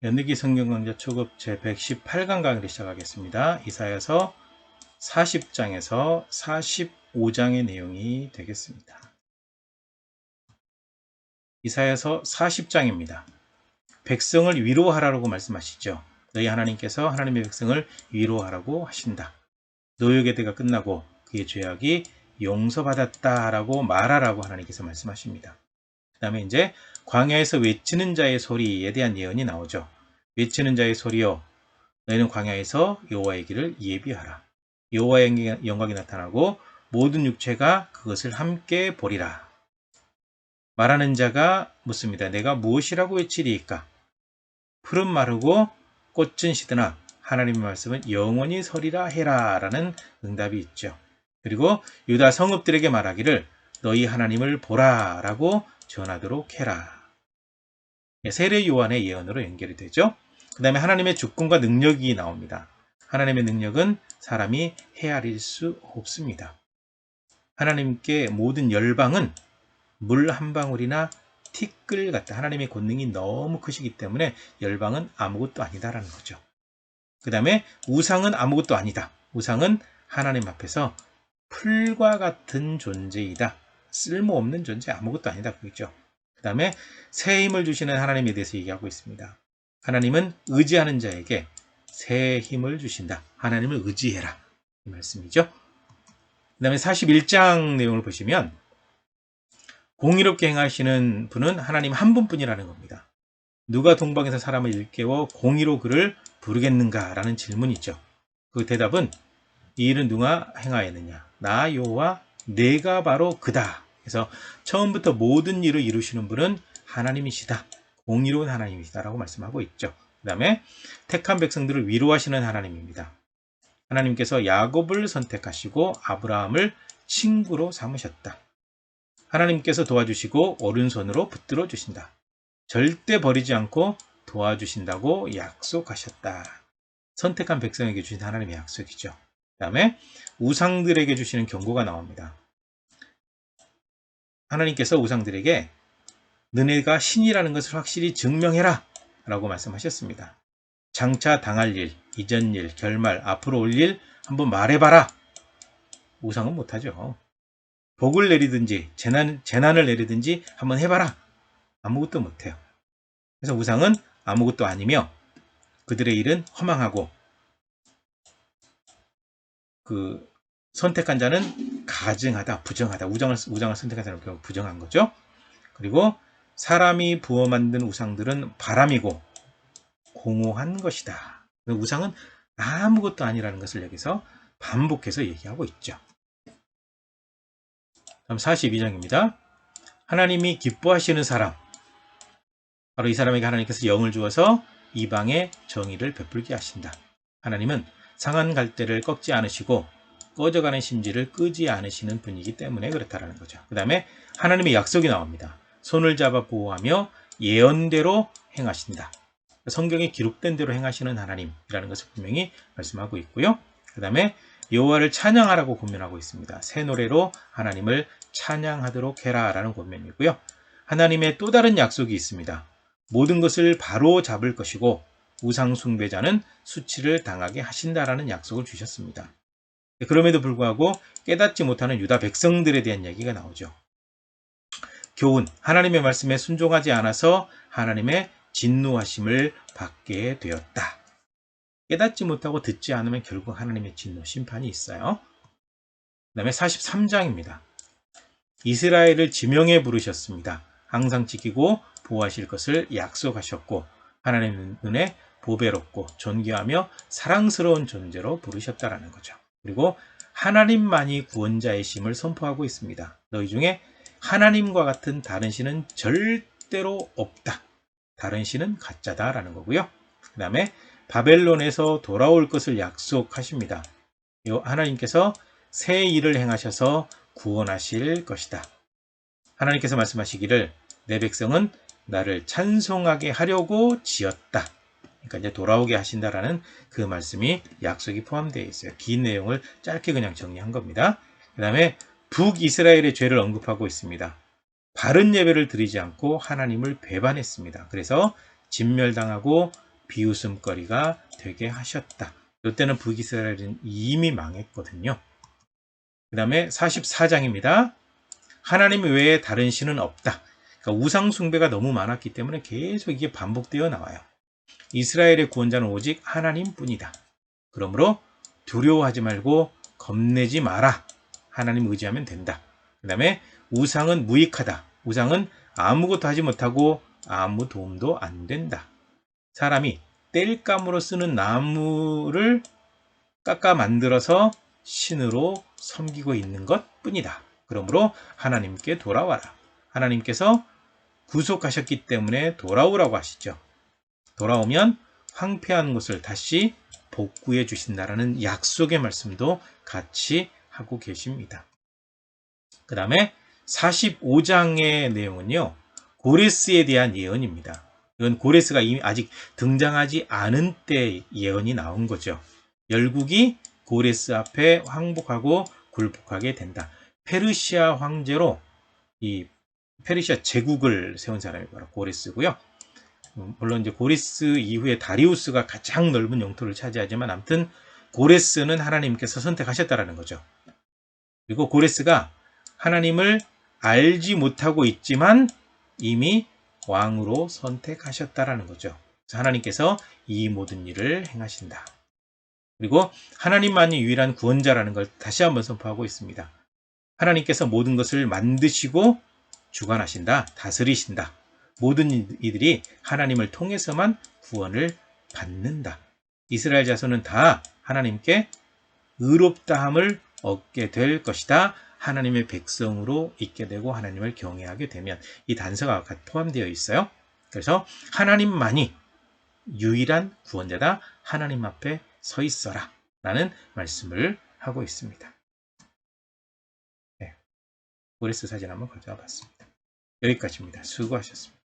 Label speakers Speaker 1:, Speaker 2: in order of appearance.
Speaker 1: 연대기 성경 강좌 초급 제 118강 강의를 시작하겠습니다. 이사야서 40장에서 45장의 내용이 되겠습니다. 이사야서 40장입니다. 백성을 위로하라고 말씀하시죠. 너희 하나님께서 하나님의 백성을 위로하라고 하신다. 노역의 때가 끝나고 그의 죄악이 용서받았다라고 말하라고 하나님께서 말씀하십니다. 그 다음에 이제 광야에서 외치는 자의 소리에 대한 예언이 나오죠. 외치는 자의 소리여, 너희는 광야에서 여호와의 길을 예비하라. 여호와의 영광이 나타나고 모든 육체가 그것을 함께 보리라. 말하는 자가 묻습니다. 내가 무엇이라고 외치리이까? 풀은 마르고 꽃은 시드나 하나님의 말씀은 영원히 서리라 해라 라는 응답이 있죠. 그리고 유다 성읍들에게 말하기를 너희 하나님을 보라 라고 전하도록 해라. 세례 요한의 예언으로 연결이 되죠. 그 다음에 하나님의 주권과 능력이 나옵니다. 하나님의 능력은 사람이 헤아릴 수 없습니다. 하나님께 모든 열방은 물 한 방울이나 티끌 같다. 하나님의 권능이 너무 크시기 때문에 열방은 아무것도 아니다라는 거죠. 그 다음에 우상은 아무것도 아니다. 우상은 하나님 앞에서 풀과 같은 존재이다. 쓸모없는 존재, 아무것도 아니다. 그렇죠. 그 다음에 새 힘을 주시는 하나님에 대해서 얘기하고 있습니다. 하나님은 의지하는 자에게 새 힘을 주신다. 하나님을 의지해라. 이 말씀이죠. 그 다음에 41장 내용을 보시면 공의롭게 행하시는 분은 하나님 한 분뿐이라는 겁니다. 누가 동방에서 사람을 일깨워 공의로 그를 부르겠는가? 라는 질문이 있죠. 그 대답은 이 일은 누가 행하였느냐? 나 여호와 내가 바로 그다. 그래서 처음부터 모든 일을 이루시는 분은 하나님이시다. 공의로운 하나님이시다 라고 말씀하고 있죠. 그 다음에 택한 백성들을 위로하시는 하나님입니다. 하나님께서 야곱을 선택하시고 아브라함을 친구로 삼으셨다. 하나님께서 도와주시고 오른손으로 붙들어 주신다. 절대 버리지 않고 도와주신다고 약속하셨다. 선택한 백성에게 주신 하나님의 약속이죠. 그 다음에 우상들에게 주시는 경고가 나옵니다. 하나님께서 우상들에게 너네가 신이라는 것을 확실히 증명해라 라고 말씀하셨습니다. 장차 당할 일, 이전 일, 결말, 앞으로 올 일 한번 말해봐라. 우상은 못하죠. 복을 내리든지 재난을 내리든지 한번 해봐라. 아무것도 못해요. 그래서 우상은 아무것도 아니며 그들의 일은 허망하고 그 선택한 자는 가증하다, 부정하다. 우상을 선택한 사람은 결국 부정한 거죠. 그리고 사람이 부어 만든 우상들은 바람이고 공허한 것이다. 우상은 아무것도 아니라는 것을 여기서 반복해서 얘기하고 있죠. 다음 42장입니다. 하나님이 기뻐하시는 사람, 바로 이 사람에게 하나님께서 영을 주어서 이방의 정의를 베풀게 하신다. 하나님은 상한 갈대를 꺾지 않으시고 꺼져가는 심지를 끄지 않으시는 분이기 때문에 그렇다라는 거죠. 그 다음에 하나님의 약속이 나옵니다. 손을 잡아 보호하며 예언대로 행하신다. 성경에 기록된 대로 행하시는 하나님이라는 것을 분명히 말씀하고 있고요. 그 다음에 여호와를 찬양하라고 권면하고 있습니다. 새 노래로 하나님을 찬양하도록 해라 라는 권면이고요. 하나님의 또 다른 약속이 있습니다. 모든 것을 바로 잡을 것이고 우상 숭배자는 수치를 당하게 하신다라는 약속을 주셨습니다. 그럼에도 불구하고 깨닫지 못하는 유다 백성들에 대한 이야기가 나오죠. 교훈, 하나님의 말씀에 순종하지 않아서 하나님의 진노하심을 받게 되었다. 깨닫지 못하고 듣지 않으면 결국 하나님의 진노, 심판이 있어요. 그 다음에 43장입니다. 이스라엘을 지명해 부르셨습니다. 항상 지키고 보호하실 것을 약속하셨고 하나님 눈에 보배롭고 존귀하며 사랑스러운 존재로 부르셨다라는 거죠. 그리고 하나님만이 구원자의 심을 선포하고 있습니다. 너희 중에 하나님과 같은 다른 신은 절대로 없다. 다른 신은 가짜다라는 거고요. 그 다음에 바벨론에서 돌아올 것을 약속하십니다. 하나님께서 새 일을 행하셔서 구원하실 것이다. 하나님께서 말씀하시기를 내 백성은 나를 찬송하게 하려고 지었다. 그러니까 이제 돌아오게 하신다라는 그 말씀이 약속이 포함되어 있어요. 긴 내용을 짧게 그냥 정리한 겁니다. 그 다음에 북이스라엘의 죄를 언급하고 있습니다. 바른 예배를 드리지 않고 하나님을 배반했습니다. 그래서 진멸당하고 비웃음거리가 되게 하셨다. 이때는 북이스라엘은 이미 망했거든요. 그 다음에 44장입니다. 하나님 외에 다른 신은 없다. 그러니까 우상 숭배가 너무 많았기 때문에 계속 이게 반복되어 나와요. 이스라엘의 구원자는 오직 하나님뿐이다. 그러므로 두려워하지 말고 겁내지 마라. 하나님 의지하면 된다. 그 다음에 우상은 무익하다. 우상은 아무것도 하지 못하고 아무 도움도 안 된다. 사람이 땔감으로 쓰는 나무를 깎아 만들어서 신으로 섬기고 있는 것 뿐이다. 그러므로 하나님께 돌아와라. 하나님께서 구속하셨기 때문에 돌아오라고 하시죠. 돌아오면 황폐한 곳을 다시 복구해 주신다라는 약속의 말씀도 같이 하고 계십니다. 그 다음에 45장의 내용은요, 고레스에 대한 예언입니다. 이건 고레스가 이미 아직 등장하지 않은 때 예언이 나온 거죠. 열국이 고레스 앞에 항복하고 굴복하게 된다. 페르시아 황제로 이 페르시아 제국을 세운 사람이 바로 고레스고요. 물론 이제 고레스 이후에 다리우스가 가장 넓은 영토를 차지하지만 아무튼 고레스는 하나님께서 선택하셨다라는 거죠. 그리고 고레스가 하나님을 알지 못하고 있지만 이미 왕으로 선택하셨다라는 거죠. 그래서 하나님께서 이 모든 일을 행하신다. 그리고 하나님만이 유일한 구원자라는 걸 다시 한번 선포하고 있습니다. 하나님께서 모든 것을 만드시고 주관하신다, 다스리신다. 모든 이들이 하나님을 통해서만 구원을 받는다. 이스라엘 자손은 다 하나님께 의롭다함을 얻게 될 것이다. 하나님의 백성으로 있게 되고 하나님을 경외하게 되면 이 단서가 포함되어 있어요. 그래서 하나님만이 유일한 구원자다. 하나님 앞에 서 있어라 라는 말씀을 하고 있습니다. 네, 고레스 사진 한번 가져와 봤습니다. 여기까지입니다. 수고하셨습니다.